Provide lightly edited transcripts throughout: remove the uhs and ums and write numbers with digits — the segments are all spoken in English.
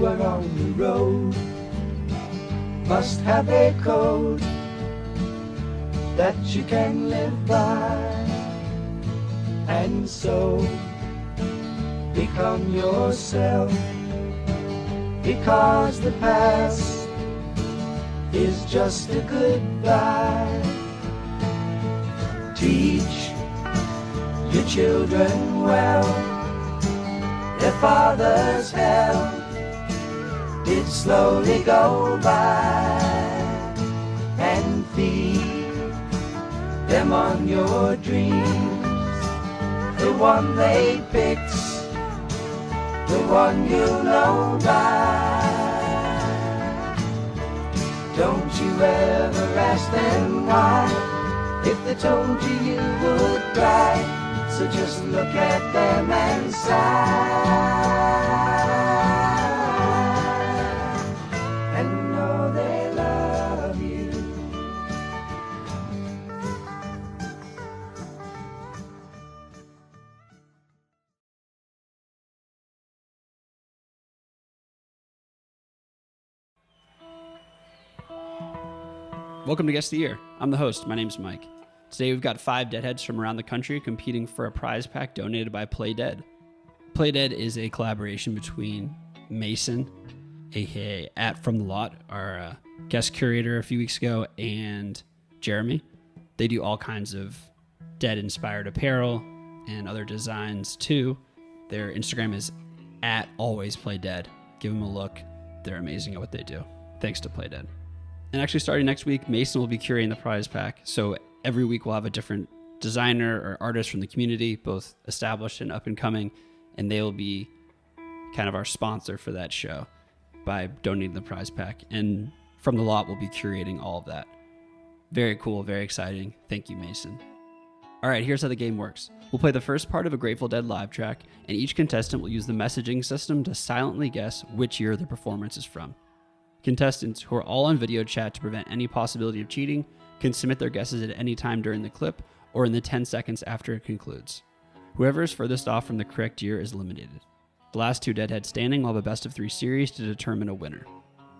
Everyone on the road must have a code that you can live by, and so become yourself, because the past is just a goodbye. Teach your children well, their father's hell did slowly go by, and feed them on your dreams, the one they picked, the one you'll know by. Don't you ever ask them why, if they told you you would cry, so just look at them and sigh. Welcome to Guest of the Year. I'm the host. My name's Mike. Today we've got 5 Deadheads from around the country competing for a prize pack donated by Play Dead. Play Dead is a collaboration between Mason, aka at From the Lot, our guest curator a few weeks ago, and Jeremy. They do all kinds of Dead-inspired apparel and other designs too. Their Instagram is at alwaysPlayDead. Give them a look. They're amazing at what they do. Thanks to Play Dead. And actually starting next week, Mason will be curating the prize pack. So every week we'll have a different designer or artist from the community, both established and up and coming, and they will be kind of our sponsor for that show by donating the prize pack. And From the Lot will be curating all of that. Very cool, very exciting. Thank you, Mason. All right, here's how the game works. We'll play the first part of a Grateful Dead live track, and each contestant will use the messaging system to silently guess which year the performance is from. Contestants, who are all on video chat to prevent any possibility of cheating, can submit their guesses at any time during the clip or in the 10 seconds after it concludes. Whoever is furthest off from the correct year is eliminated. The last 2 Deadheads standing will have a best of 3 series to determine a winner.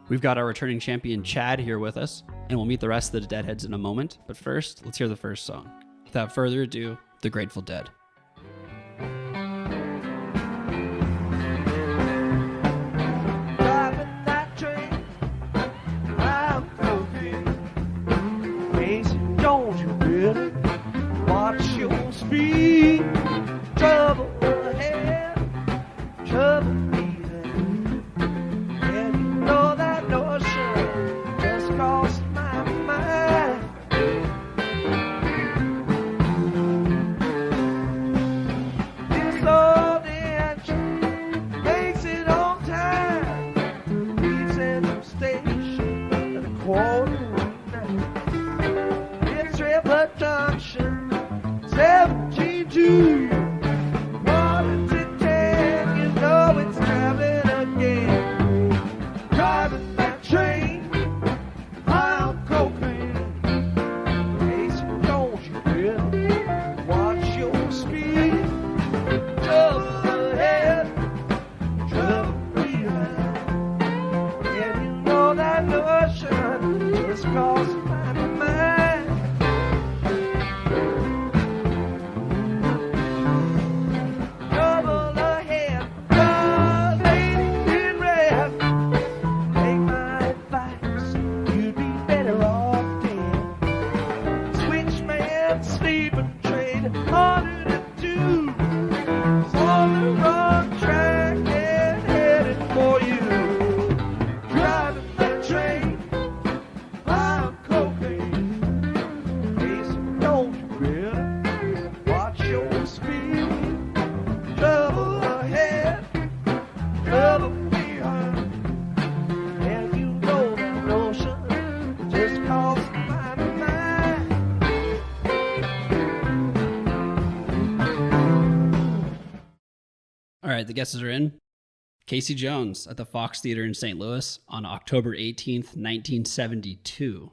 We've got our returning champion Chad here with us, and we'll meet the rest of the Deadheads in a moment, but first, let's hear the first song. Without further ado, The Grateful Dead. Watch your speed, trouble ahead, trouble behind, and you know that notion just crossed my mind. This old engine makes it on time, leaves in the station at a quarter of 9. It's River Junction 72. Water to 10, you know it's traveling again. Driving that train, high on cocaine. Jason, don't you really watch your speed? Trouble ahead, trouble behind. And you know that notion just crossed my mind. All right, the guesses are in. Casey Jones at the Fox Theater in St. Louis on October 18th, 1972.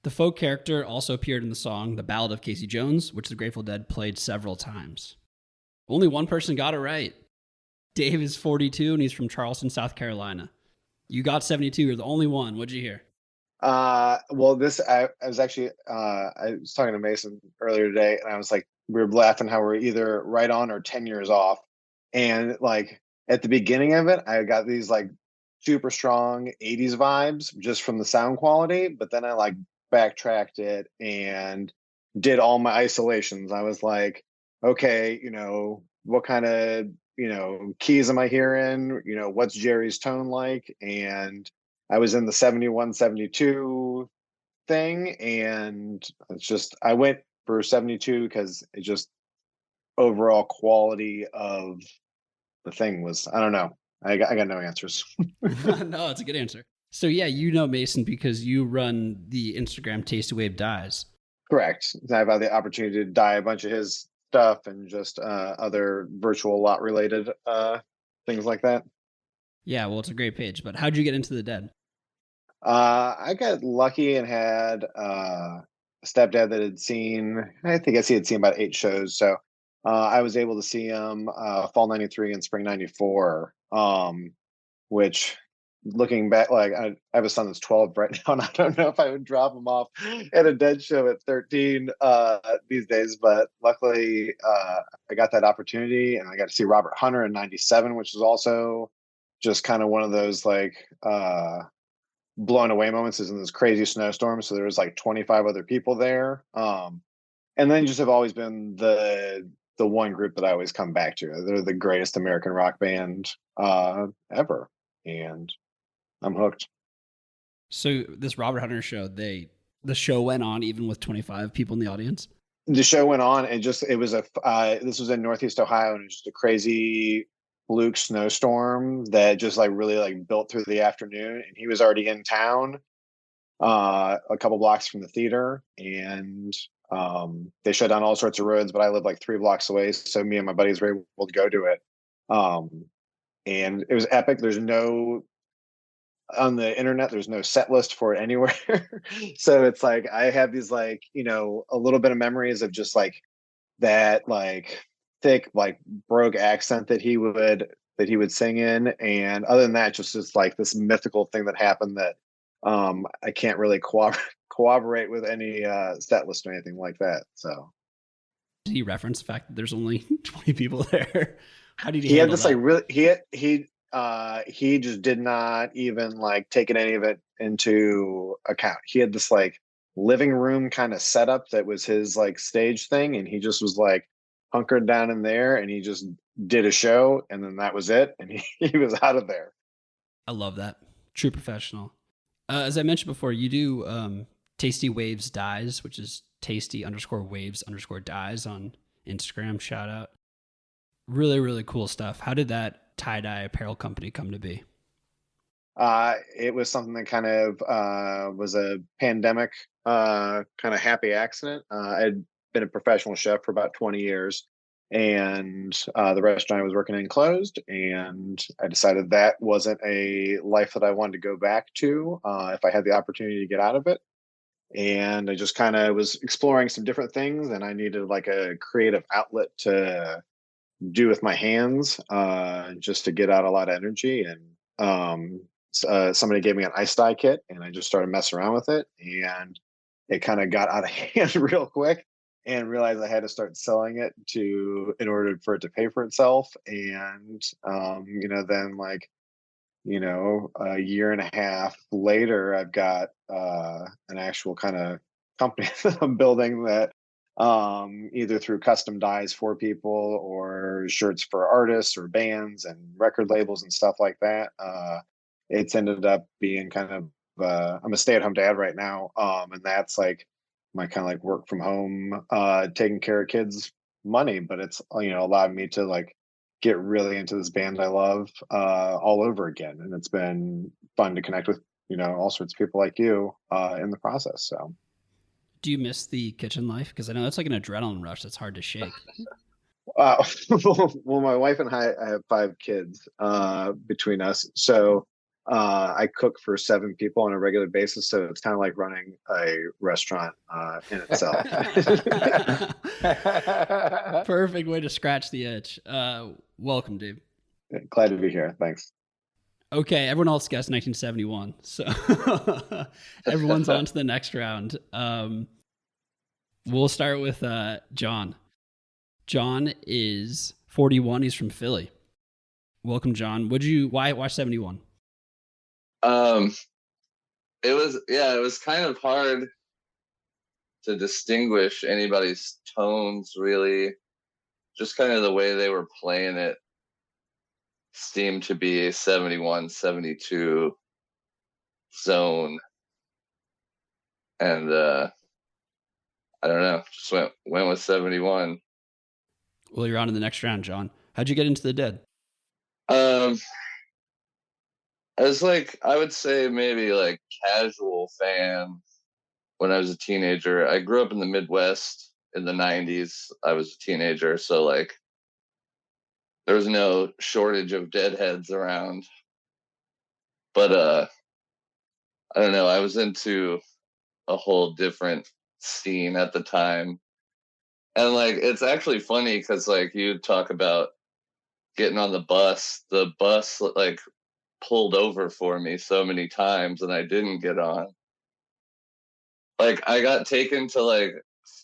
The folk character also appeared in the song The Ballad of Casey Jones, which the Grateful Dead played several times. Only one person got it right. Dave is 42 and he's from Charleston, South Carolina. You got 72. You're the only one. What'd you hear? Well, I was actually I was talking to Mason earlier today, and I was like, we were laughing how we're either right on or 10 years off. And like at the beginning of it, I got these like super strong 80s vibes just from the sound quality, but then I like backtracked it and did all my isolations. I was like, okay, what kind of, keys am I hearing? What's Jerry's tone like? And I was in the 71, 72 thing, and it's just, I went for 72 because it just overall quality of the thing was, I don't know. I got no answers. No, it's a good answer. So yeah, you know Mason because you run the Instagram Tasty Wave Dyes. Correct. I've had the opportunity to dye a bunch of his stuff and just other virtual lot related things like that. Yeah, well, it's a great page. But how'd you get into the dead? I got lucky and had a stepdad that had seen, I guess he had seen about 8 shows. So I was able to see him fall 93 and spring 94, which looking back, like I have a son that's 12 right now, and I don't know if I would drop him off at a dead show at 13 these days. But luckily, I got that opportunity, and I got to see Robert Hunter in 97, which is also just kind of one of those like blown away moments. Is in this crazy snowstorm, so there was like 25 other people there, and then just have always been the one group that I always come back to. They're the greatest American rock band ever, and I'm hooked. So this Robert Hunter show, the show went on even with 25 people in the audience. The show went on, and it was this was in Northeast Ohio, and it was just a crazy fluke snowstorm that just like really like built through the afternoon, and he was already in town a couple blocks from the theater, and they shut down all sorts of roads, but I live like 3 blocks away, so me and my buddies were able to go do it, and it was epic. There's no on the internet, there's no set list for it anywhere. So it's like I have these like a little bit of memories of just like that like thick like brogue accent that he would sing in, and other than that, just like this mythical thing that happened that I can't really corroborate with any set list or anything like that. So did he reference the fact that there's only 20 people there? How did he had this that? like really he just did not even like taking any of it into account. He had this like living room kind of setup that was his like stage thing, and he just was like hunkered down in there, and he just did a show, and then that was it, and he was out of there. I love that. True professional. As I mentioned before, you do Tasty Waves Dyes, which is tasty_waves_dyes on Instagram. Shout out. Really, really cool stuff. How did that tie-dye apparel company come to be? It was something that kind of was a pandemic kind of happy accident. I'd been a professional chef for about 20 years, and the restaurant I was working in closed, and I decided that wasn't a life that I wanted to go back to if I had the opportunity to get out of it. And I just kind of was exploring some different things, and I needed like a creative outlet to do with my hands just to get out a lot of energy. And somebody gave me an ice dye kit, and I just started messing around with it, and it kind of got out of hand real quick, and realized I had to start selling it in order for it to pay for itself. And then like a year and a half later, I've got an actual kind of company that I'm building that either through custom dyes for people or shirts for artists or bands and record labels and stuff like that. It's ended up being kind of I'm a stay-at-home dad right now, and that's like my kind of like work from home taking care of kids money, but it's allowed me to like get really into this band I love all over again, and it's been fun to connect with all sorts of people like you in the process. So do you miss the kitchen life? Because I know that's like an adrenaline rush that's hard to shake. Well, my wife and I have 5 kids between us. So I cook for 7 people on a regular basis. So it's kind of like running a restaurant in itself. Perfect way to scratch the itch. Welcome, dude. Glad to be here. Thanks. Okay, everyone else guessed 1971, so everyone's on to the next round. We'll start with John. John is 41. He's from Philly. Welcome, John. Why 71? It was kind of hard to distinguish anybody's tones, really. Just kind of the way they were playing it seemed to be a 71, 72 zone. And I don't know, just went with 71. Well, you're on to the next round, John. How'd you get into the Dead? I was like, I would say maybe like casual fan when I was a teenager. I grew up in the Midwest in the 90s. I was a teenager, so like there was no shortage of Deadheads around. But I don't know, I was into a whole different scene at the time. And like it's actually funny because like you talk about getting on the bus like pulled over for me so many times and I didn't get on. Like I got taken to like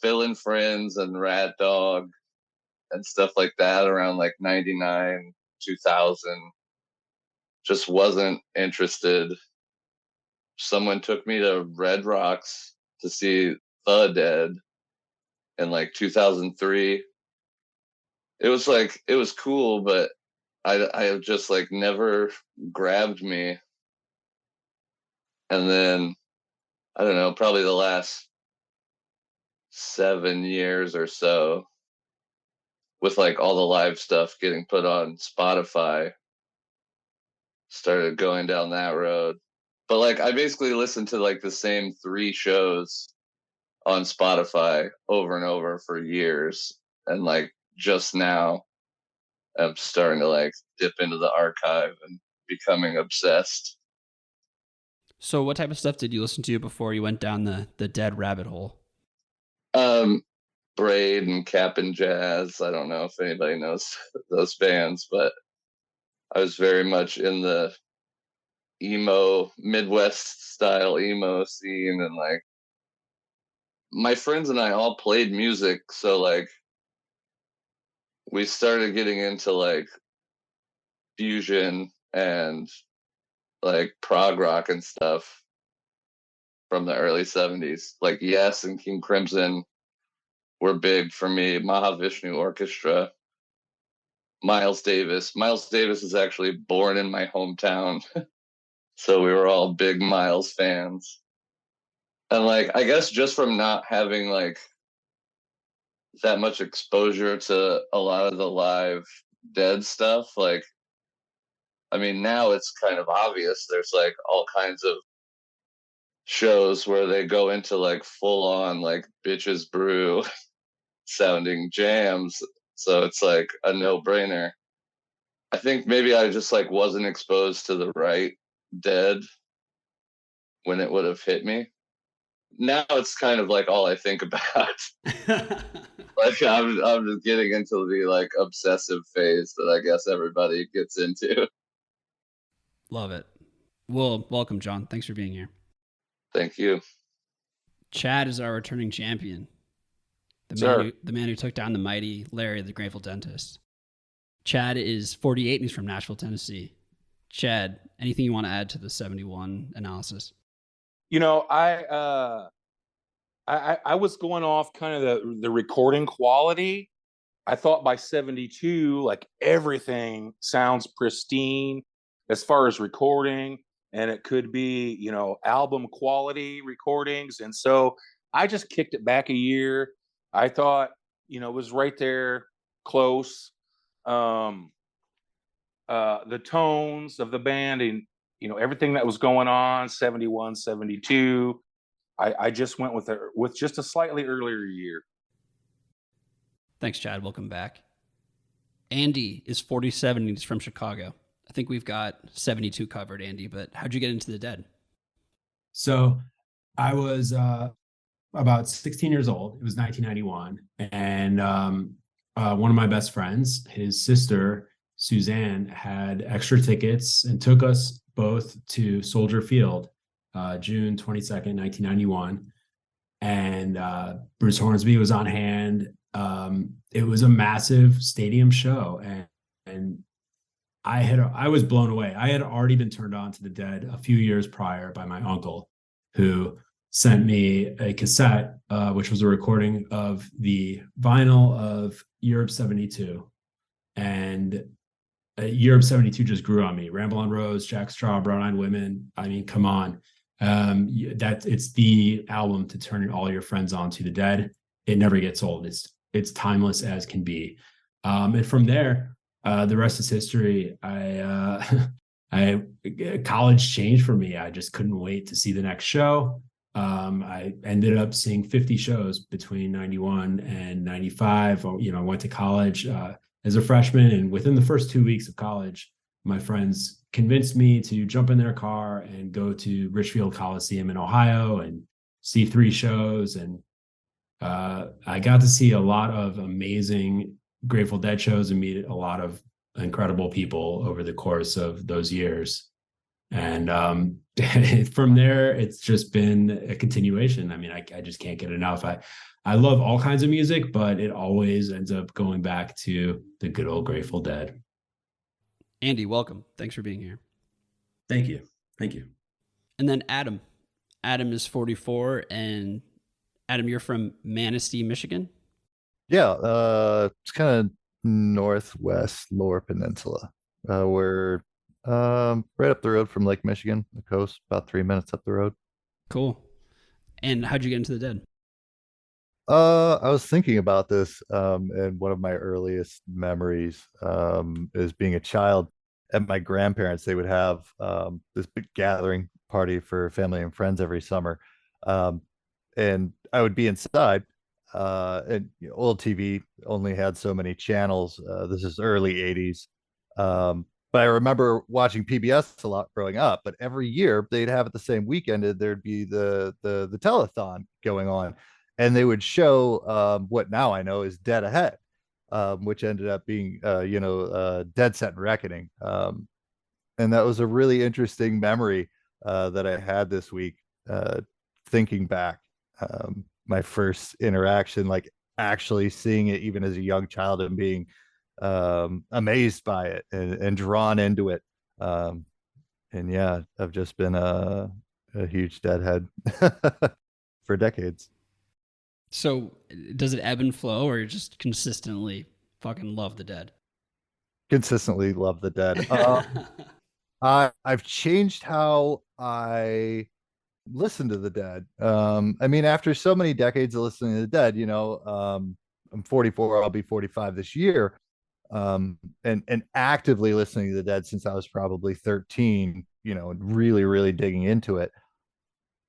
Phil and Friends and Rat Dog and stuff like that around like 99, 2000. Just wasn't interested. Someone took me to Red Rocks to see The Dead in like 2003. It was cool, but I just like never grabbed me. And then I don't know, probably the last 7 years or so, with like all the live stuff getting put on Spotify, started going down that road. But like I basically listened to like the same 3 shows on Spotify over and over for years, and like just now I'm starting to like dip into the archive and becoming obsessed. So what type of stuff did you listen to before you went down the Dead rabbit hole? Braid and Cap'n Jazz. I don't know if anybody knows those bands, but I was very much in the emo, Midwest style emo scene, and like my friends and I all played music, so like we started getting into like fusion and like prog rock and stuff from the early 70s. Like Yes and King Crimson were big for me. Mahavishnu Orchestra, Miles Davis. Miles Davis is actually born in my hometown. So we were all big Miles fans. And like I guess just from not having like that much exposure to a lot of the live Dead stuff, like I mean now it's kind of obvious there's like all kinds of shows where they go into like full on like Bitches Brew sounding jams. So it's like a no-brainer. I think maybe I just like wasn't exposed to the right Dead when it would have hit me. Now it's kind of like all I think about. Like I'm just getting into the like obsessive phase that I guess everybody gets into. Love it. Well, welcome, John. Thanks for being here. Thank you. Chad is our returning champion. Sure. The man who took down the mighty Larry the Grateful Dentist. Chad is 48 and he's from Nashville, Tennessee. Chad, anything you want to add to the 71 analysis? You know, I was going off kind of the recording quality. I thought by 72, like everything sounds pristine as far as recording, and it could be, you know, album quality recordings. And so I just kicked it back a year. I thought, you know, it was right there close. The tones of the band and, you know, everything that was going on, 71, 72. I just went with just a slightly earlier year. Thanks, Chad. Welcome back. Andy is 47 and he's from Chicago. I think we've got 72 covered, Andy, but how'd you get into the Dead? So I was about 16 years old. It was 1991. And one of my best friends, his sister Suzanne had extra tickets and took us both to Soldier Field, June 22nd, 1991. And Bruce Hornsby was on hand. It was a massive stadium show, and I was blown away. I had already been turned on to the Dead a few years prior by my uncle, who sent me a cassette, which was a recording of the vinyl of Europe 72. And Europe 72 just grew on me. Ramble on Rose, Jack Straw, Brown Eyed Women. I mean, come on. That it's the album to turn all your friends on to the Dead. It never gets old. It's timeless as can be. And from there, the rest is history. College changed for me. I just couldn't wait to see the next show. I ended up seeing 50 shows between 91 and 95. I went to college as a freshman, and within the first 2 weeks of college, my friends convinced me to jump in their car and go to Richfield Coliseum in Ohio and see 3 shows. And I got to see a lot of amazing Grateful Dead shows and meet a lot of incredible people over the course of those years. And from there, it's just been a continuation. I mean, I just can't get enough. I love all kinds of music, but it always ends up going back to the good old Grateful Dead. Andy, welcome. Thanks for being here. Thank you. Thank you. And then Adam. Adam is 44, and Adam, you're from Manistee, Michigan? Yeah, it's kind of northwest Lower Peninsula. We're right up the road from Lake Michigan, the coast, about 3 minutes up the road. Cool. And how'd you get into the Dead? I was thinking about this, and one of my earliest memories is being a child at my grandparents. They would have this big gathering party for family and friends every summer, and I would be inside. And old TV only had so many channels. This is early 80s. But I remember watching PBS a lot growing up, but every year they'd have it the same weekend, and there'd be the telethon going on, and they would show what now I know is Dead Ahead, which ended up being Dead Set and Reckoning. And that was a really interesting memory that I had this week, thinking back. My first interaction, like actually seeing it even as a young child and being amazed by it and drawn into it. And yeah, I've just been a huge Deadhead for decades. So does it ebb and flow, or you just consistently fucking love the Dead? Consistently love the Dead. I've changed how I listen to the Dead. I mean, after so many decades of listening to the Dead, I'm 44, I'll be 45 this year. And actively listening to the Dead since I was probably 13, and really, really digging into it.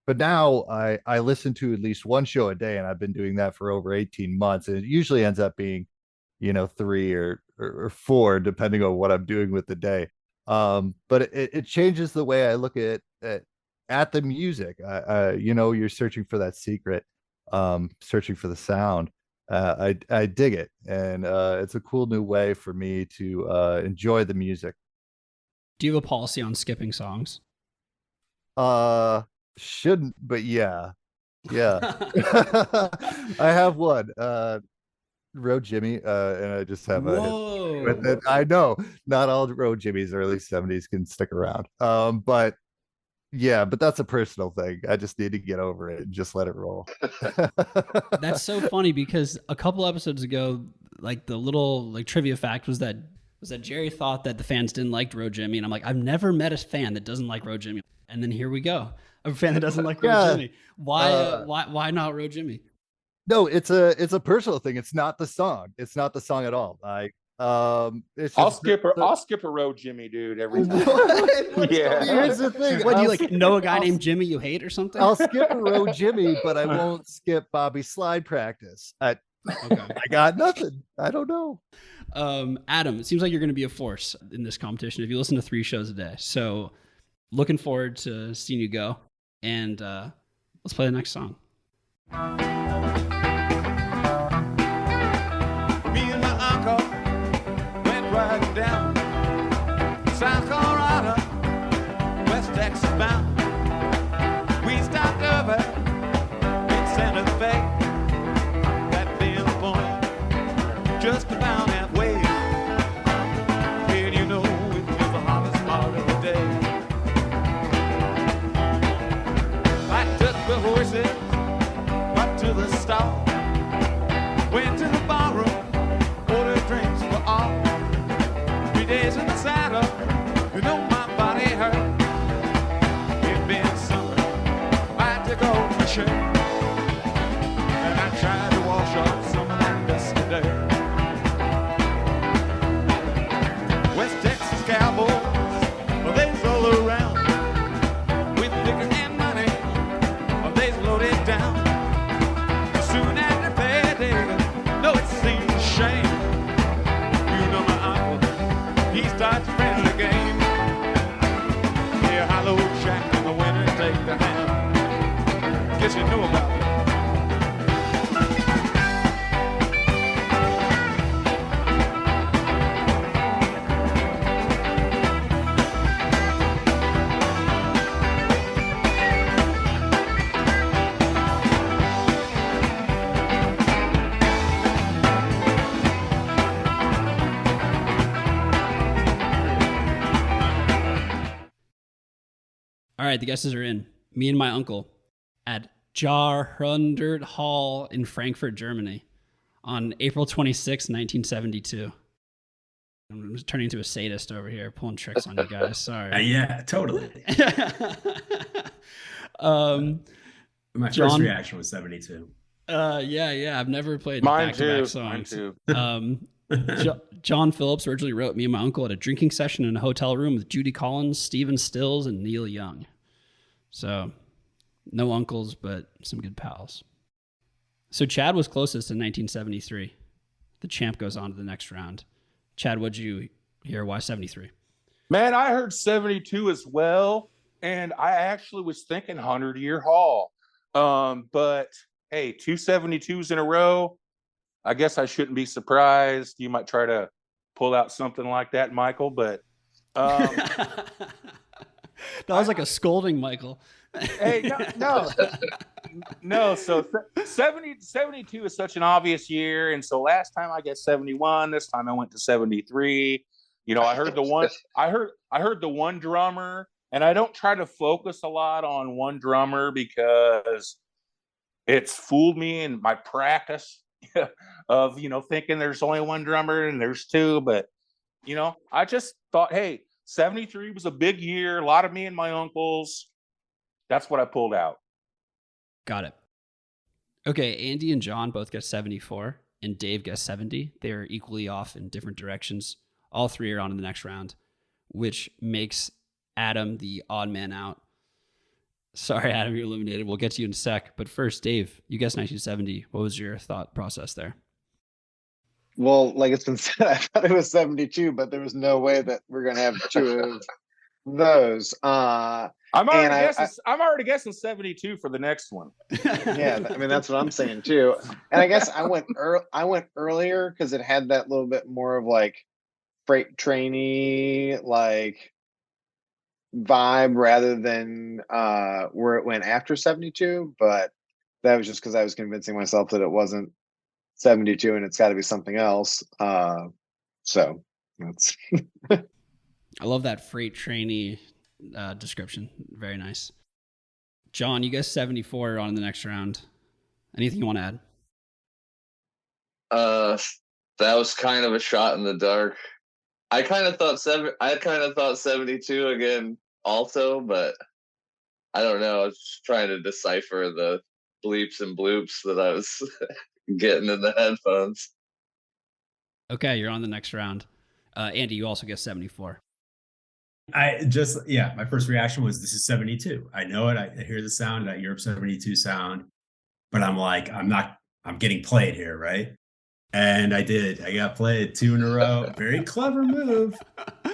But now I listen to at least one show a day, and I've been doing that for over 18 months. And it usually ends up being, 3 or 4, depending on what I'm doing with the day. But it changes the way I look at the music. You're searching for that secret, searching for the sound. I dig it, and it's a cool new way for me to enjoy the music. Do you have a policy on skipping songs? Shouldn't, but yeah. I have one. Road Jimmy, and I just have Whoa. with it. I know not all Road Jimmy's early 70s can stick around. But yeah, but that's a personal thing. I just need to get over it and just let it roll. That's so funny, because a couple episodes ago, like the little trivia fact was that Jerry thought that the fans didn't like Road Jimmy, and I'm like, I've never met a fan that doesn't like Road Jimmy. And then here we go, a fan that doesn't like Road Jimmy. Why not Road Jimmy? No, it's a personal thing. It's not the song. It's not the song at all. I'll skip a Road Jimmy, dude, every time. Yeah. Here's the thing. What, do you know a guy named Jimmy you hate or something? I'll skip a Road Jimmy, but I won't skip Bobby Slide practice. I got nothing. I don't know. Adam, it seems like you're going to be a force in this competition if you listen to 3 shows a day. So looking forward to seeing you go. And let's play the next song. Me and my uncle went riding down chair, and I tried to wash off some of that dust today. West Texas cowboys, well, they's all around with liquor and money, well, they's loaded down. Soon after payday, no, it seems a shame. You know my uncle, he starts playing the game. Yeah, hollow jack in the winter, take the hand. Guess you know about it. All right, the guesses are in. Me and my uncle at Jahrhundert Hall in Frankfurt, Germany on April 26, 1972. I'm turning into a sadist over here, pulling tricks on you guys. Sorry. Yeah, totally. My John- first reaction was 72. Yeah. I've never played Mine back-to-back too. songs. Mine too. John Phillips originally wrote Me and My Uncle at a drinking session in a hotel room with Judy Collins, Stephen Stills, and Neil Young. So, no uncles, but some good pals. So Chad was closest in 1973. The champ goes on to the next round. Chad, what'd you hear? Why 73? Man, I heard 72 as well, and I actually was thinking 100-year haul. But hey, 2 72s in a row. I guess I shouldn't be surprised. You might try to pull out something like that, Michael, but That was like a scolding, Michael. hey, no. So 72 is such an obvious year, and so last time I guessed 71. This time I went to 73. You know, I heard the one drummer, and I don't try to focus a lot on one drummer because it's fooled me in my practice of, thinking there's only one drummer and there's two. But, I just thought, hey, 73 was a big year. A lot of me and my uncles. That's what I pulled out. Got it. Okay, Andy and John both got 74, and Dave got 70. They're equally off in different directions. All three are on in the next round, which makes Adam the odd man out. Sorry, Adam, you're eliminated. We'll get to you in a sec. But first, Dave, you guessed 1970. What was your thought process there? Well, like it's been said, I thought it was 72, but there was no way that we're going to have two of those. I'm already guessing 72 for the next one. Yeah, I mean, that's what I'm saying too. And I guess I went earlier because it had that little bit more of like freight trainy like vibe rather than where it went after 72. But that was just because I was convincing myself that it wasn't 72 and it's got to be something else. So that's I love that freight trainee description. Very nice. John, you guessed 74 on the next round. Anything you want to add? That was kind of a shot in the dark. I kind of thought 72 again also, but I don't know. I was just trying to decipher the bleeps and bloops that I was getting in the headphones. Okay, you're on the next round. Andy, you also guessed 74. My first reaction was this is 72. I know it. I hear the sound, that Europe 72 sound, but I'm like, I'm getting played here, right? And I did. I got played 2 in a row. Very clever move.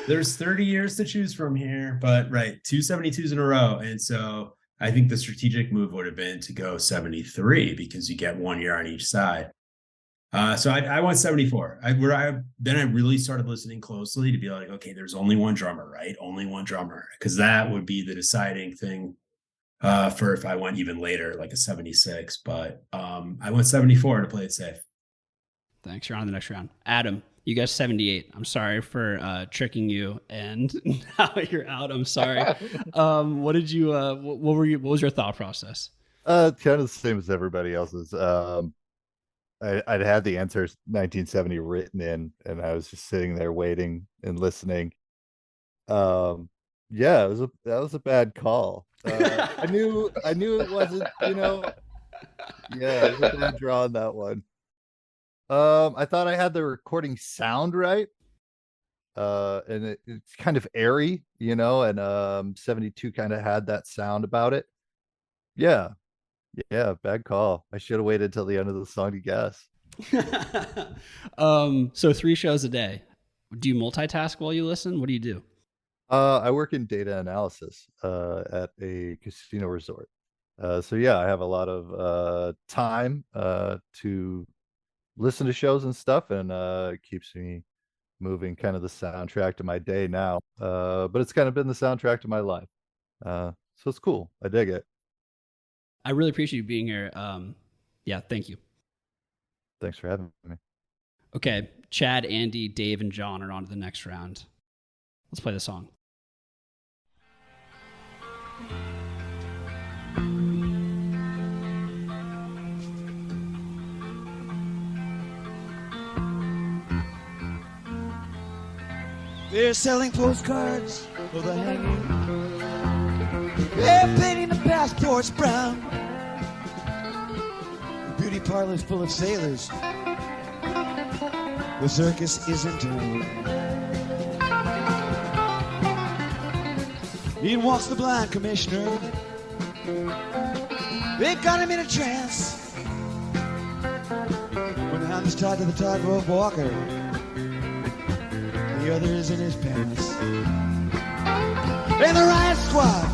There's 30 years to choose from here, but right, 2 72s in a row. And so I think the strategic move would have been to go 73 because you get 1 year on each side. So I went 74. Then I really started listening closely to be like, okay, there's only one drummer, right? Only one drummer, because that would be the deciding thing for if I went even later, like a 76. But I went 74 to play it safe. Thanks. You're on the next round. Adam, you guessed 78. I'm sorry for tricking you, and now you're out. I'm sorry. What did you? What was your thought process? Kind of the same as everybody else's. I'd had the answers 1970 written in, and I was just sitting there waiting and listening. Yeah, that was a bad call. I knew it wasn't, yeah, it was a bad draw on that one. I thought I had the recording sound right. And it's kind of airy, and 72 kind of had that sound about it. Yeah. Yeah, bad call. I should have waited till the end of the song to guess. So 3 shows a day. Do you multitask while you listen? What do you do? I work in data analysis at a casino resort. So yeah, I have a lot of time to listen to shows and stuff, and it keeps me moving, kind of the soundtrack to my day now. But it's kind of been the soundtrack to my life. So it's cool. I dig it. I really appreciate you being here. Yeah, thank you. Thanks for having me. Okay, Chad, Andy, Dave, and John are on to the next round. Let's play the song. They're selling postcards for the hanging. They're painting the passports brown. The beauty parlor's full of sailors. The circus is in town. In walks the blind commissioner. They've got him in a trance. When the hound is tied to the tightrope walker, the other is in his pants. And the riot squad,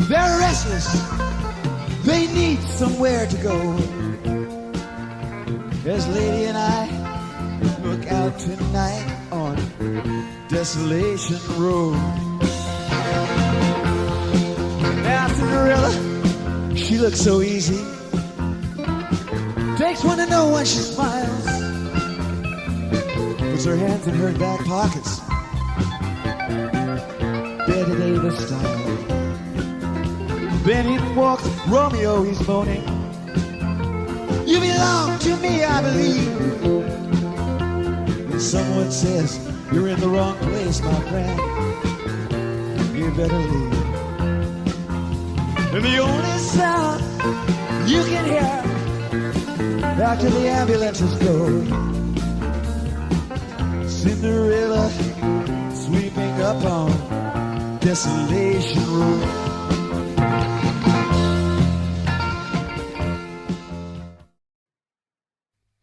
they're restless. They need somewhere to go. As Lady and I look out tonight on Desolation Road. Now Cinderella, she looks so easy. Takes one to know when she smiles. Puts her hands in her back pockets. Betty Davis style. Then in walks Romeo, he's moaning. You belong to me, I believe. And someone says, you're in the wrong place, my friend. You better leave. And the only sound you can hear after the ambulances go, Cinderella sweeping up on Desolation Road.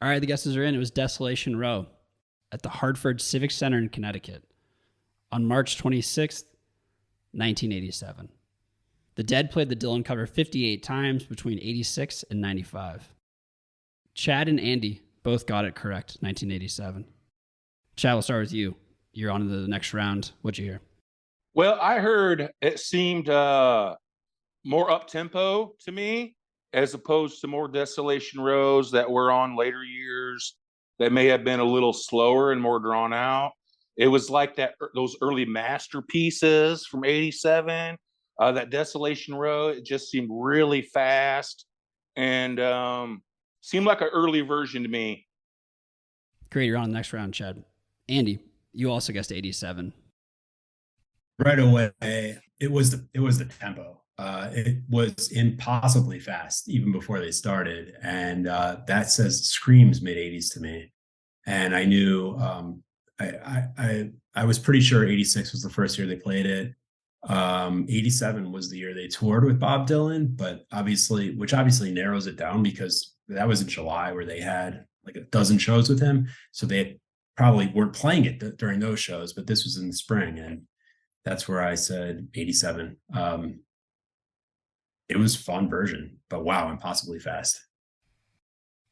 All right, the guesses are in. It was Desolation Row at the Hartford Civic Center in Connecticut on March 26th, 1987. The Dead played the Dylan cover 58 times between 86 and 95. Chad and Andy both got it correct, 1987. Chad, we'll start with you. You're on to the next round. What'd you hear? Well, I heard it seemed more up-tempo to me, as opposed to more Desolation Rows that were on later years that may have been a little slower and more drawn out. It was like those early masterpieces from 87. That Desolation Row, it just seemed really fast and seemed like an early version to me. Great, you're on the next round, Chad. Andy, you also guessed 87. Right away, it was the tempo. It was impossibly fast even before they started, and that screams mid 80s to me. And I knew I was pretty sure 86 was the first year they played it. 87 was the year they toured with Bob Dylan, but which obviously narrows it down because that was in July where they had like a dozen shows with him. So they probably weren't playing it during those shows, but this was in the spring. And that's where I said 87. It was a fun version, but wow, impossibly fast.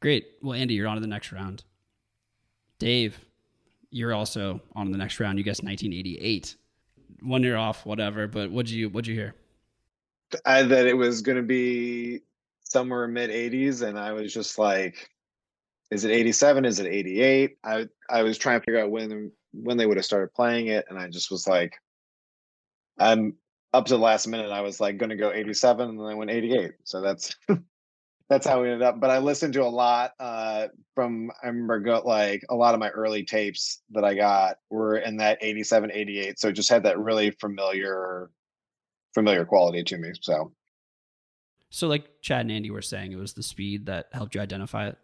Great. Well, Andy, you're on to the next round. Dave, you're also on to the next round. You guessed 1988. 1 year off, whatever. But what'd you hear? That it was going to be somewhere mid 80s, and I was just like, is it 87? Is it 88? I was trying to figure out when they would have started playing it, and I just was like, I'm up to the last minute. I was like going to go 87, and then I went 88. So that's that's how we ended up. But I listened to a lot from, I remember like a lot of my early tapes that I got were in that 87, 88. So it just had that really familiar quality to me. So like Chad and Andy were saying, it was the speed that helped you identify it.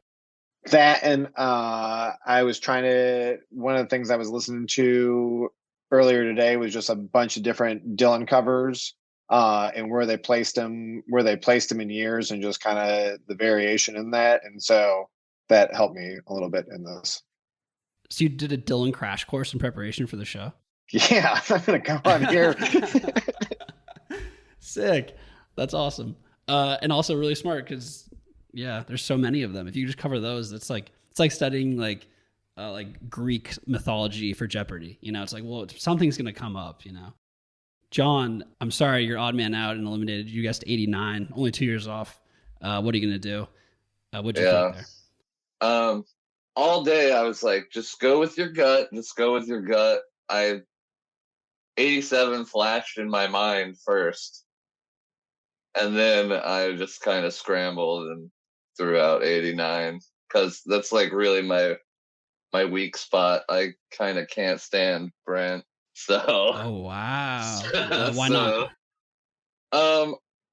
That, and I was one of the things I was listening to earlier today was just a bunch of different Dylan covers and where they placed them in years, and just kind of the variation in that. And so that helped me a little bit in this. So you did a Dylan crash course in preparation for the show? Yeah, I'm going to come on here. Sick. That's awesome. And also really smart because, yeah, there's so many of them. If you just cover those, it's like studying like Greek mythology for Jeopardy. You know, it's like, well, something's going to come up, you know. John, I'm sorry, you're odd man out and eliminated. You guessed 89, only 2 years off. What are you going to do? What'd you think there? All day I was like, just go with your gut. Just go with your gut. 87 flashed in my mind first. And then I just kind of scrambled and threw out 89 because that's like really my weak spot. I kind of can't stand Brent. So. Oh wow! Why not?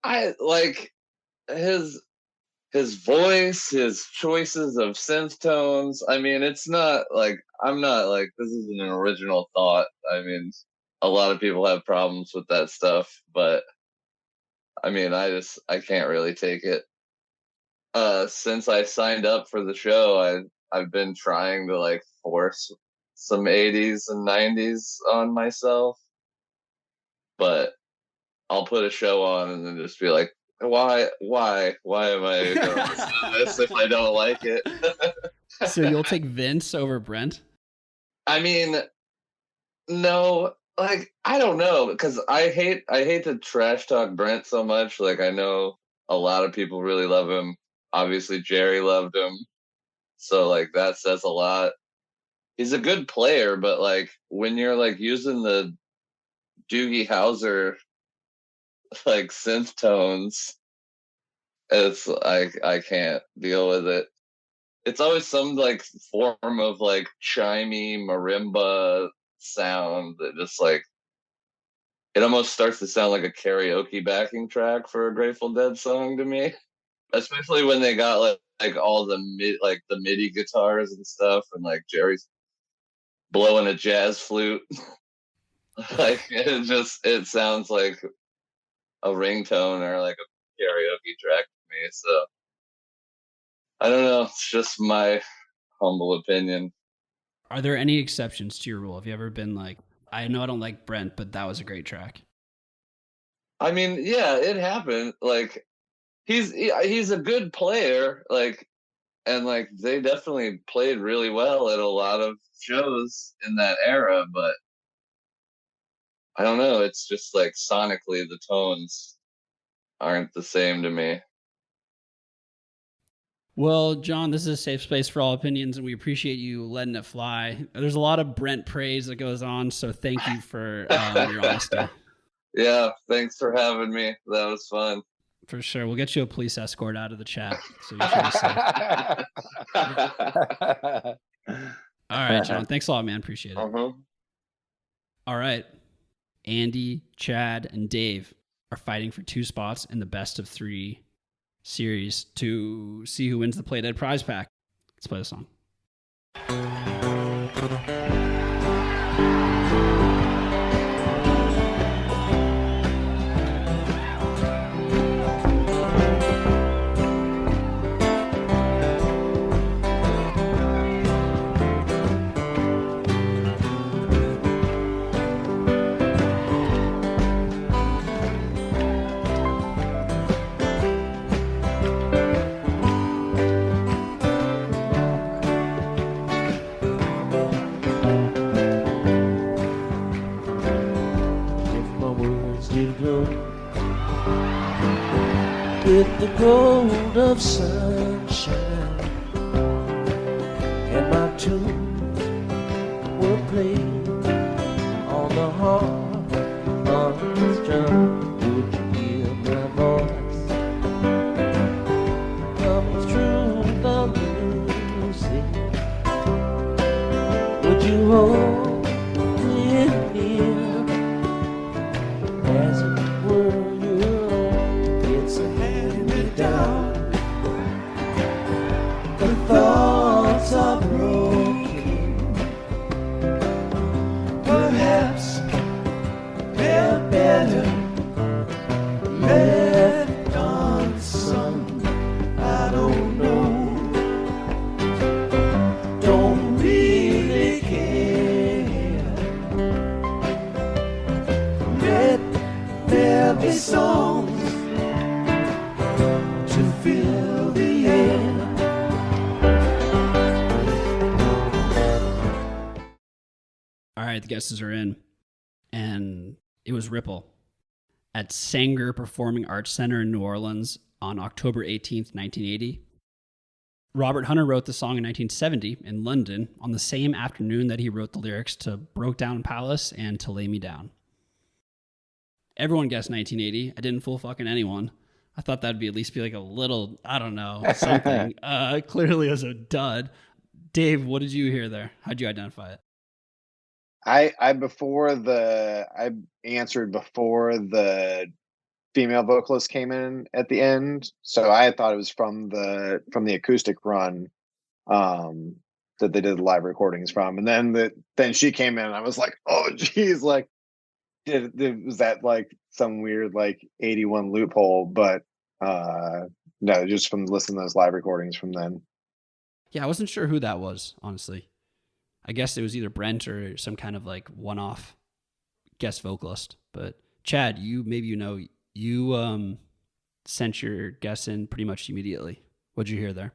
I like his voice, his choices of synth tones. I mean, it's not like I'm not like this isn't an original thought. I mean, a lot of people have problems with that stuff, but I mean, I can't really take it. Since I signed up for the show, I've been trying to like force some 80s and 90s on myself, but I'll put a show on and then just be like, why am I going to listen to this if I don't like it? So you'll take Vince over Brent? I mean, no, like I don't know, because I hate to trash talk Brent so much. Like I know a lot of people really love him. Obviously Jerry loved him, so like that says a lot. He's a good player, but like when you're like using the Doogie Howser like synth tones, it's I can't deal with it. It's always some like form of like chimey marimba sound that just like it almost starts to sound like a karaoke backing track for a Grateful Dead song to me. Especially when they got like all the the MIDI guitars and stuff, and like Jerry's blowing a jazz flute. Like it sounds like a ringtone or like a karaoke track to me. So I don't know. It's just my humble opinion. Are there any exceptions to your rule? Have you ever been like, I know I don't like Brent, but that was a great track? I mean, yeah, it happened. Like he's a good player. Like, and like they definitely played really well at a lot of shows in that era, but I don't know. It's just like sonically the tones aren't the same to me. Well, John, this is a safe space for all opinions, and we appreciate you letting it fly. There's a lot of Brent praise that goes on, so thank you for your honesty. Yeah, thanks for having me. That was fun. For sure. We'll get you a police escort out of the chat, so you can be safe. All right, John. Thanks a lot, man. Appreciate it. Uh-huh. All right. Andy, Chad, and Dave are fighting for 2 spots in the best of 3 series to see who wins the Play Dead prize pack. Let's play the song. With the gold of sunshine, and my tunes were played on the harp unstrung. Would you hear my voice letter left unsung. I don't know, don't really care. Let there be songs to fill the air. All right, the guesses are in. And it was Ripple at Sanger Performing Arts Center in New Orleans on October 18th, 1980. Robert Hunter wrote the song in 1970 in London on the same afternoon that he wrote the lyrics to Broke Down Palace and To Lay Me Down. Everyone guessed 1980. I didn't fool fucking anyone. I thought that'd be at least be like a little, I don't know, something. Clearly it was a dud. Dave, what did you hear there? How'd you identify it? I answered before the female vocalist came in at the end, so I thought it was from the acoustic run that they did the live recordings from, and then she came in and I was like, oh geez, like was that like some weird like 81 loophole? But no, just from listening to those live recordings from then. Yeah, I wasn't sure who that was, honestly. I guess it was either Brent or some kind of like one-off guest vocalist. But Chad, you sent your guess in pretty much immediately. What'd you hear there?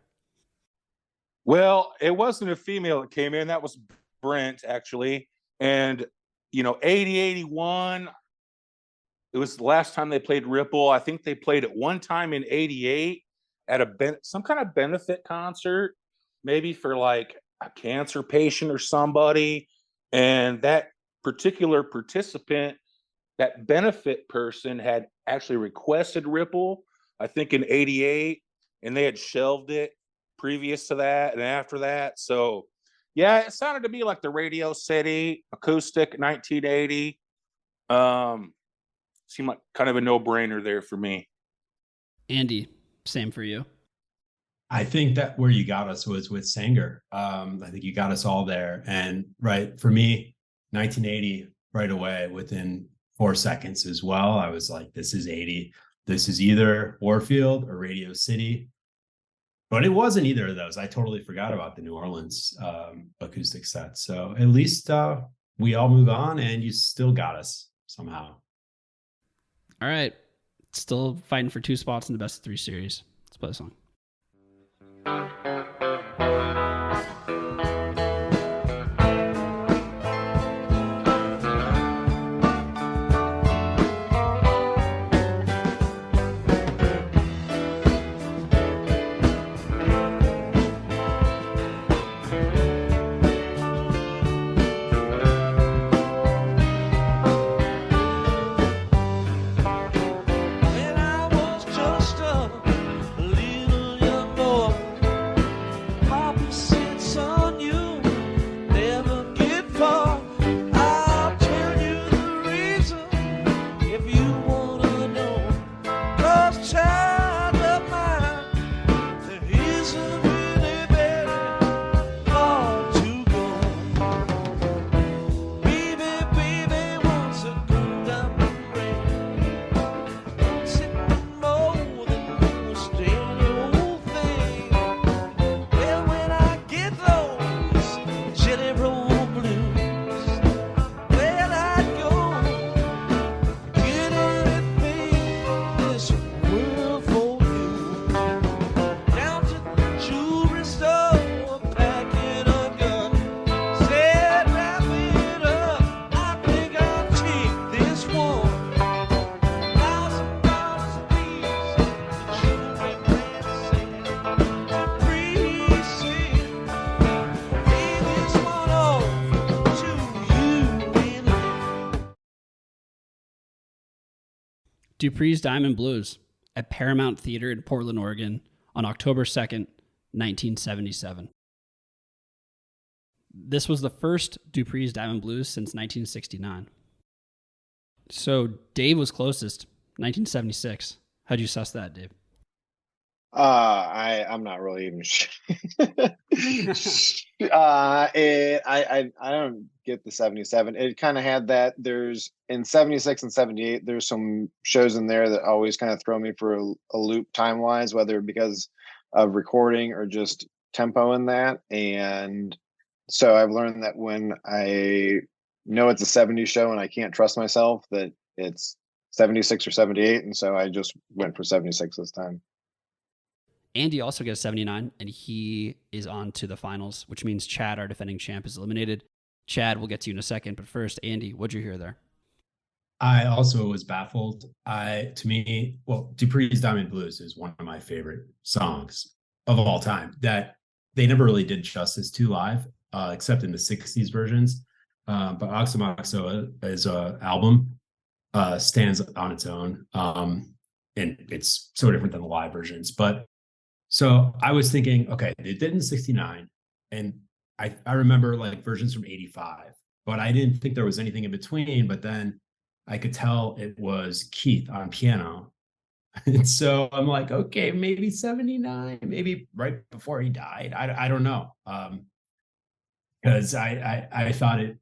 Well, it wasn't a female that came in. That was Brent, actually. And, 80, 81, it was the last time they played Ripple. I think they played it one time in 88 at some kind of benefit concert, maybe for like a cancer patient or somebody. And that particular participant, that benefit person, had actually requested Ripple, I think in 88, and they had shelved it previous to that and after that. So yeah, it sounded to me like the Radio City acoustic 1980. Seemed like kind of a no-brainer there for me. Andy, same for you. I think that where you got us was with Sanger. I think you got us all there. And right, for me, 1980 right away, within 4 seconds as well, I was like, this is 80. This is either Warfield or Radio City. But it wasn't either of those. I totally forgot about the New Orleans acoustic set. So at least we all move on and you still got us somehow. All right. Still fighting for 2 spots in the best of 3 series. Let's play a song. When I was just a little young boy, Papa said, son, you never get far. I'll tell you the reason if you wanna know. 'Cause child of mine, there isn't really very far to go. Baby, wants a good diamond ring, sitting more than most any old thing. Well, when I get those jelly roll blues, well, I'd go get anything in this world for you. Down to the jewelry store, packing a gun. Said, wrap it up, I think I'll take this one. $1,000 a piece, the jewelry man said. Pre-said, pay this one off to you in hand. Dupree's Diamond Blues at Paramount Theater in Portland, Oregon on October 2nd, 1977. This was the first Dupree's Diamond Blues since 1969. So Dave was closest, 1976. How'd you suss that, Dave? I'm not really even sure. I don't get the 77. It kind of had that. There's in 76 and 78, there's some shows in there that always kind of throw me for a loop time wise, whether because of recording or just tempo in that. And so I've learned that when I know it's a 70s show and I can't trust myself, that it's 76 or 78. And so I just went for 76 this time. Andy also gets 79, and he is on to the finals, which means Chad, our defending champ, is eliminated. Chad, we'll get to you in a second, but first, Andy, what'd you hear there? I also was baffled. To me, Dupree's Diamond Blues is one of my favorite songs of all time that they never really did justice to live, except in the 60s versions. But Oxo as an album stands on its own. And it's so different than the live versions. But so I was thinking, okay, they did in 69. And I remember like versions from 85, but I didn't think there was anything in between. But then I could tell it was Keith on piano. And so I'm like, okay, maybe 79, maybe right before he died. I don't know. Because I thought it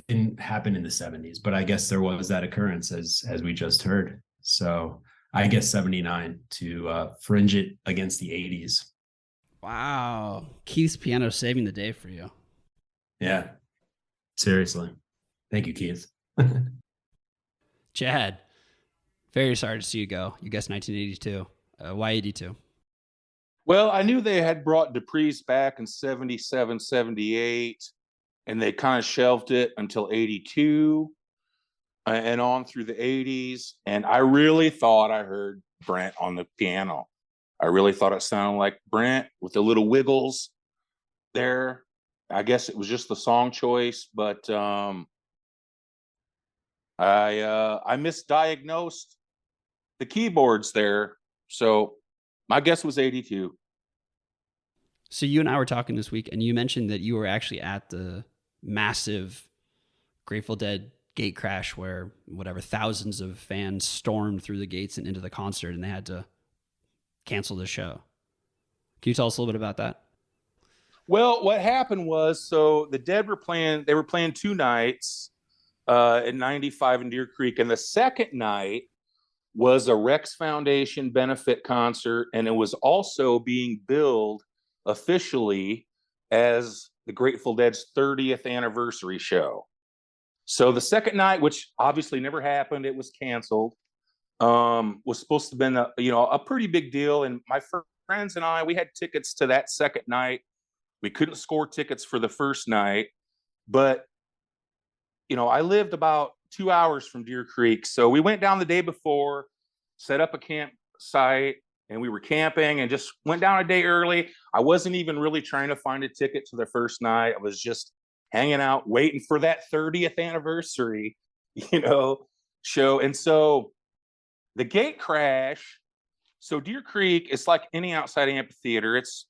didn't happen in the 70s, but I guess there was that occurrence as we just heard. So I guess 79 to fringe it against the 80s. Wow. Keith's piano saving the day for you. Yeah. Seriously. Thank you, Keith. Chad, very sorry to see you go. You guessed 1982. Why 82? Well, I knew they had brought Dupree's back in 77, 78, and they kind of shelved it until 82 and on through the 80s. And I really thought I heard Brent on the piano. I really thought it sounded like Brent with the little wiggles there. I guess it was just the song choice, but I misdiagnosed the keyboards there. So my guess was 82. So you and I were talking this week, and you mentioned that you were actually at the massive Grateful Dead gate crash where thousands of fans stormed through the gates and into the concert, and they had to cancel the show. Can you tell us a little bit about that? Well, what happened was, so the Dead were playing 2 nights at 95 in Deer Creek, and the second night was a Rex Foundation benefit concert, and it was also being billed officially as the Grateful Dead's 30th anniversary show. So the second night, which obviously never happened, it was canceled, was supposed to have been a pretty big deal. And my friends and I, we had tickets to that second night. We couldn't score tickets for the first night, but I lived about 2 hours from Deer Creek. So we went down the day before, set up a campsite, and we were camping and just went down a day early. I wasn't even really trying to find a ticket to the first night. I was just hanging out, waiting for that 30th anniversary, show. And so the gate crash, so Deer Creek is like any outside amphitheater. It's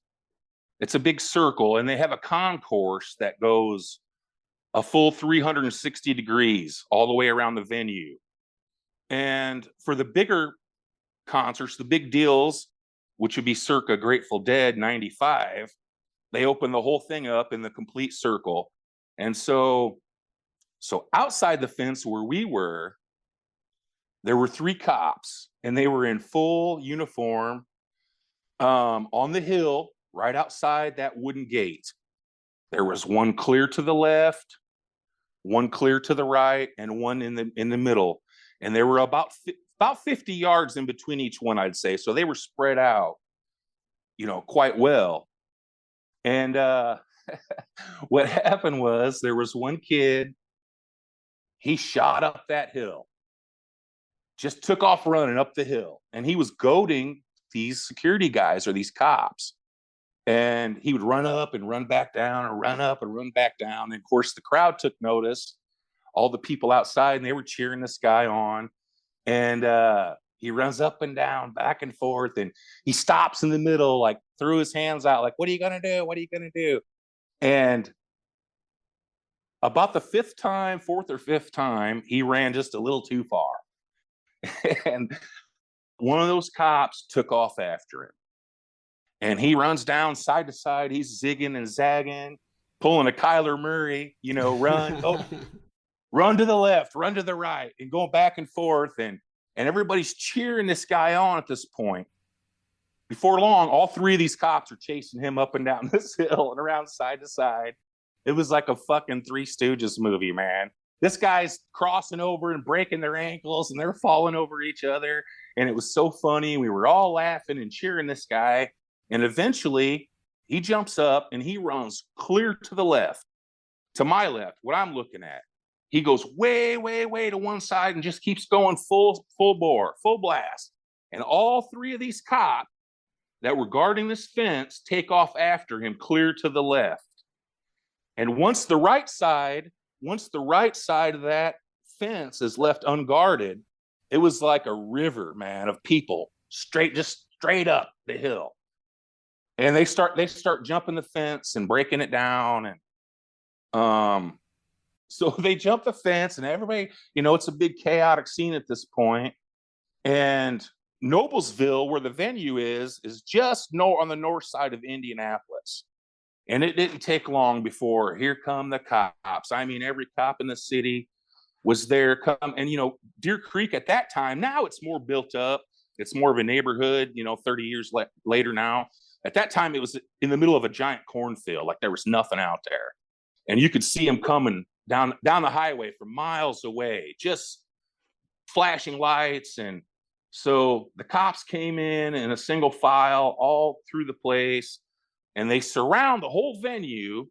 a big circle, and they have a concourse that goes a full 360 degrees all the way around the venue. And for the bigger concerts, the big deals, which would be circa Grateful Dead 95, they open the whole thing up in the complete circle. And so outside the fence where we were, there were 3 cops, and they were in full uniform on the hill right outside that wooden gate. There was one clear to the left, one clear to the right, and one in the middle. And there were about 50 yards in between each one, I'd say. So they were spread out, quite well. And what happened was there was one kid, he shot up that hill, just took off running up the hill. And he was goading these security guys or these cops. And he would run up and run back down, or run up and run back down. And of course, the crowd took notice, all the people outside, and they were cheering this guy on. And he runs up and down, back and forth, and he stops in the middle, like threw his hands out, like, "What are you gonna do? What are you gonna do?" And about the 4th or 5th time, he ran just a little too far. And one of those cops took off after him. And he runs down side to side. He's zigging and zagging, pulling a Kyler Murray, run to the left, run to the right, and going back and forth. And everybody's cheering this guy on at this point. Before long, all three of these cops are chasing him up and down this hill and around side to side. It was like a fucking Three Stooges movie, man. This guy's crossing over and breaking their ankles, and they're falling over each other. And it was so funny. We were all laughing and cheering this guy. And eventually, he jumps up and he runs clear to the left, to my left, what I'm looking at. He goes way, way, way to one side and just keeps going full bore, full blast. And all three of these cops that were guarding this fence take off after him clear to the left. And once the right side of that fence is left unguarded, it was like a river, man, of people straight up the hill. And they start jumping the fence and breaking it down. And so they jump the fence, and everybody, it's a big chaotic scene at this point. And Noblesville, where the venue is just on the north side of Indianapolis. And it didn't take long before here come the cops. I mean, every cop in the city was there. And Deer Creek at that time, now it's more built up. It's more of a neighborhood, 30 years later now. At that time, it was in the middle of a giant cornfield, like there was nothing out there. And you could see them coming down the highway from miles away, just flashing lights. And so the cops came in a single file all through the place, and they surround the whole venue.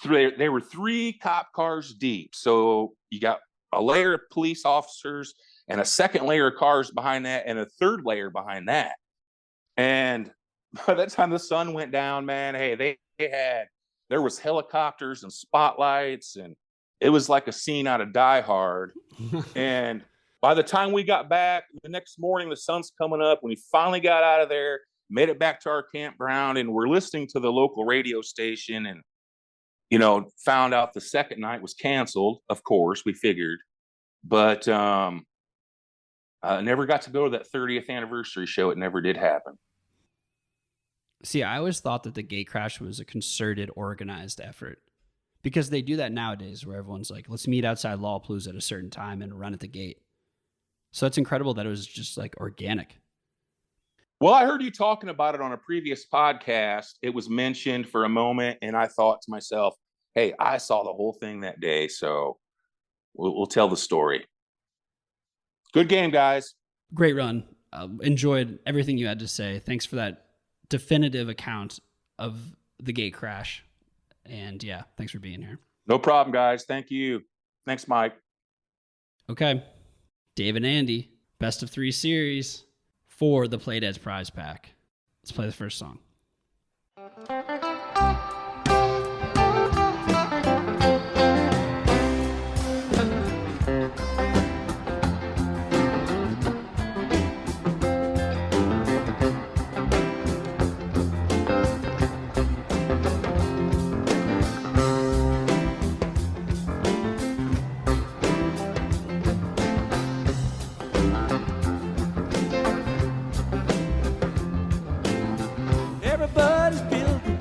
They were 3 cop cars deep. So you got a layer of police officers and a second layer of cars behind that and a third layer behind that. And by that time the sun went down, man, hey, there was helicopters and spotlights, and it was like a scene out of Die Hard. And by the time we got back the next morning, the sun's coming up. When we finally got out of there, made it back to our campground, and we're listening to the local radio station, and found out the second night was canceled. Of course, we figured, but never got to go to that 30th anniversary show. It never did happen. See, I always thought that the gate crash was a concerted, organized effort, because they do that nowadays where everyone's like, let's meet outside Lollapalooza at a certain time and run at the gate. So it's incredible that it was just like organic. Well, I heard you talking about it on a previous podcast. It was mentioned for a moment, and I thought to myself, hey, I saw the whole thing that day, so we'll tell the story. Good game, guys. Great run. Enjoyed everything you had to say. Thanks for that definitive account of the gate crash. And yeah, thanks for being here. No problem, guys. Thank you. Thanks, Mike. Okay. Dave and Andy, best of 3 series for the Playdead's prize pack. Let's play the first song. Everybody's building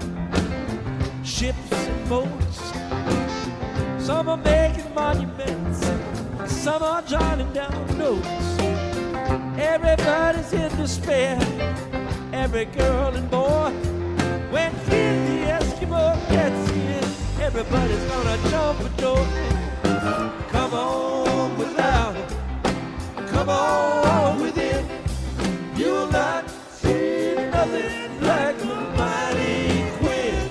ships and boats. Some are making monuments, some are jotting down notes. Everybody's in despair, every girl and boy. When Kid the Eskimo gets in, everybody's gonna jump for joy. Come on without it, come on with it. You'll not see nothing like the mighty Quinn.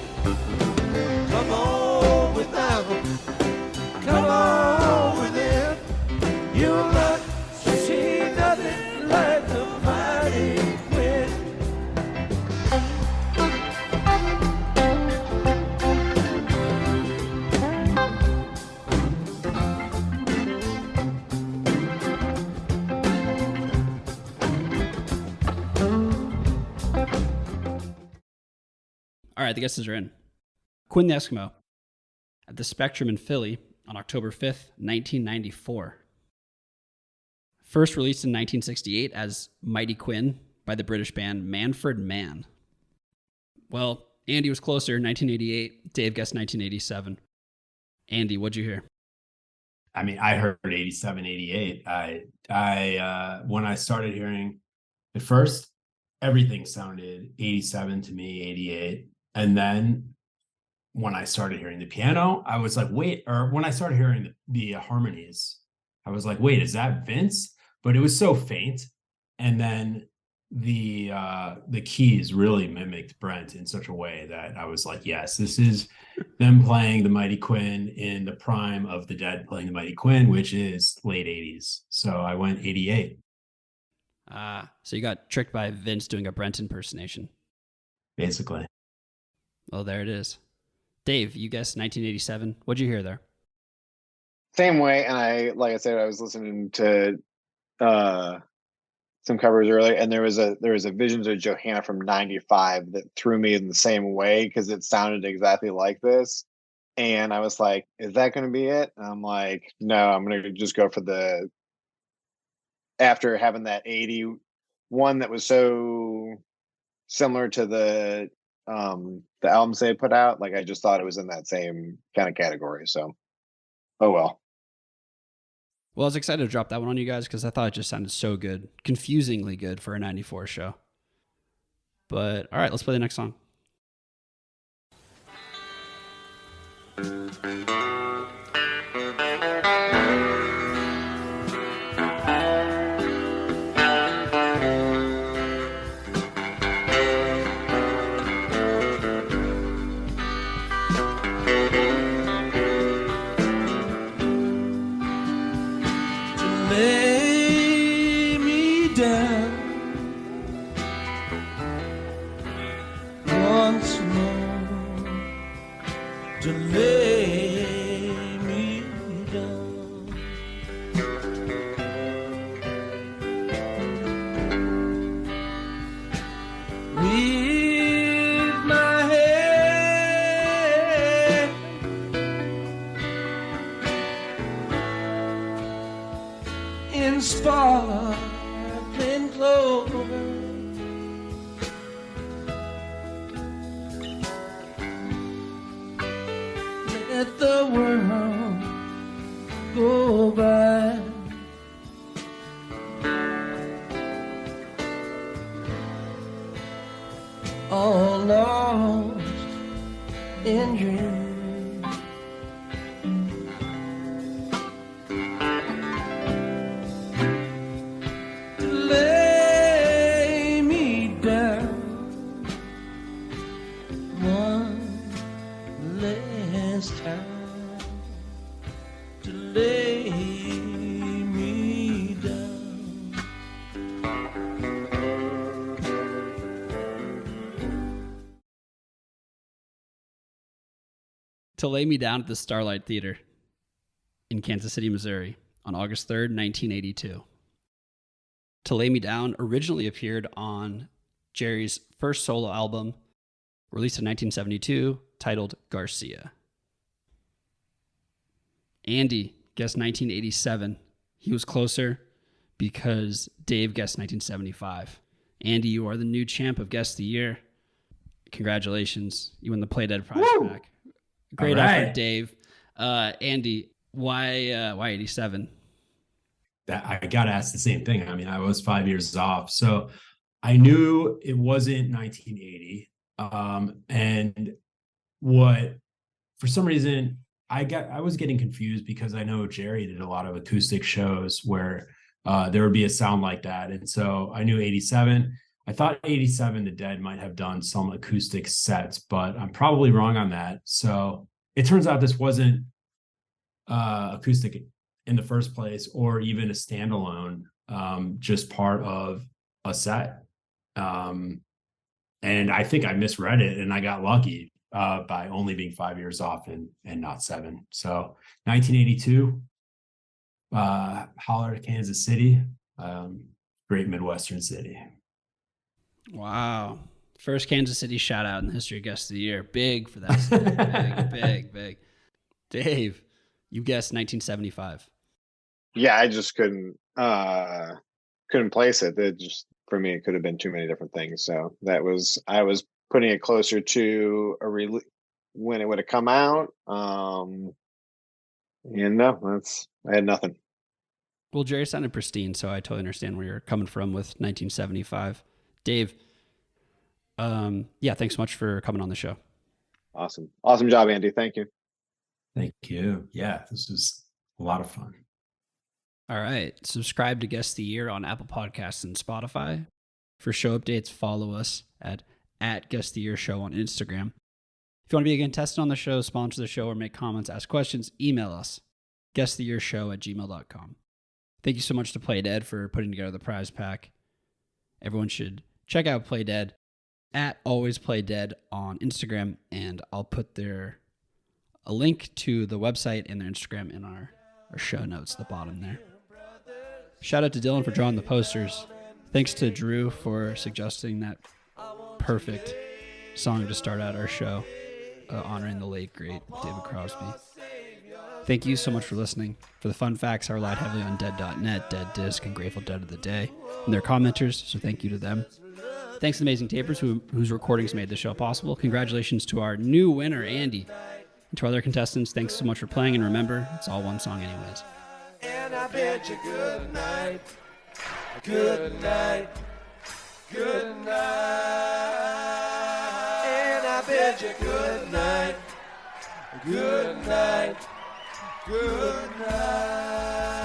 Come on without him, come on with him. You'll not see nothing like the mighty Quinn. All right, the guesses are in. Quinn the Eskimo at the Spectrum in Philly on October 5th, 1994. First released in 1968 as Mighty Quinn by the British band Manfred Mann. Well, Andy was closer, 1988. Dave guessed 1987. Andy, what'd you hear? I mean, I heard 87, 88. When I started hearing at first, everything sounded 87 to me, 88. And then when I started hearing the piano, I was like, wait, or when I started hearing the harmonies, I was like, wait, is that Vince? But it was so faint. And then the keys really mimicked Brent in such a way that I was like, yes, this is them playing the Mighty Quinn in the prime of the Dead playing the Mighty Quinn, which is late 80s. So I went 88. So you got tricked by Vince doing a Brent impersonation. Basically. Well, there it is. Dave, you guessed 1987. What'd you hear there? Same way, and like I said, I was listening to some covers earlier, and there was a Visions of Johanna from '95 that threw me in the same way because it sounded exactly like this, and I was like, "Is that going to be it?" And I'm like, "No, I'm going to just go for the." After having that 81 that was so similar to the albums they put out, like I just thought it was in that same kind of category. So, oh well. Well, I was excited to drop that one on you guys because I thought it just sounded so good. Confusingly good for a 94 show. But, all right, let's play the next song. Lay me down once more, to lay me down. With my head in sparkling clover, let the world go by. All lost in dreams. Lay me down one last time, to lay me down. To Lay Me Down at the Starlight Theater in Kansas City, Missouri on August 3rd, 1982. To Lay Me Down originally appeared on Jerry's first solo album, released in 1972, titled Garcia. Andy guessed 1987. He was closer because Dave guessed 1975. Andy, you are the new champ of Guest of the Year. Congratulations. You won the Play Dead prize pack. Great effort, Dave. Andy, why 87? That I got to ask the same thing. I mean, I was 5 years off, so I knew it wasn't 1980. And what, for some reason, I was getting confused because I know Jerry did a lot of acoustic shows where there would be a sound like that, and so I knew 87. I thought 87, the Dead might have done some acoustic sets, but I'm probably wrong on that. So it turns out this wasn't acoustic in the first place, or even a standalone, just part of a set. And I think I misread it, and I got lucky by only being 5 years off and not 7. So 1982, holler, Kansas City, great Midwestern city. Wow. First Kansas City shout out in the history of Guest of the Year. Big for that city. Big. Dave, you guessed 1975. Yeah, I just couldn't place it. It just, for me, it could have been too many different things. So I was putting it closer to when it would have come out. No, I had nothing. Well, Jerry sounded pristine, so I totally understand where you're coming from with 1975. Dave, thanks so much for coming on the show. Awesome job, Andy. Thank you. Thank you. Yeah, this was a lot of fun. All right. Subscribe to Guest of the Year on Apple Podcasts and Spotify. For show updates, follow us at Guest of the Year Show on Instagram. If you want to be a contestant on the show, sponsor the show, or make comments, ask questions, email us, guestoftheyearshow@gmail.com. Thank you so much to Play Dead for putting together the prize pack. Everyone should check out Play Dead at Always Play Dead on Instagram, and I'll put a link to the website and their Instagram in our show notes at the bottom there. Shout out to Dylan for drawing the posters. Thanks to Drew for suggesting that perfect song to start out our show, honoring the late, great David Crosby. Thank you so much for listening. For the fun facts, I relied heavily on Dead.net, Dead Disc, and Grateful Dead of the Day, and their commenters, so thank you to them. Thanks to Amazing Tapers, whose recordings made this show possible. Congratulations to our new winner, Andy. And to our other contestants, thanks so much for playing, and remember, it's all one song anyways. And I bid you good night. Good night. Good night. And I bid you good night. Good night. Good night.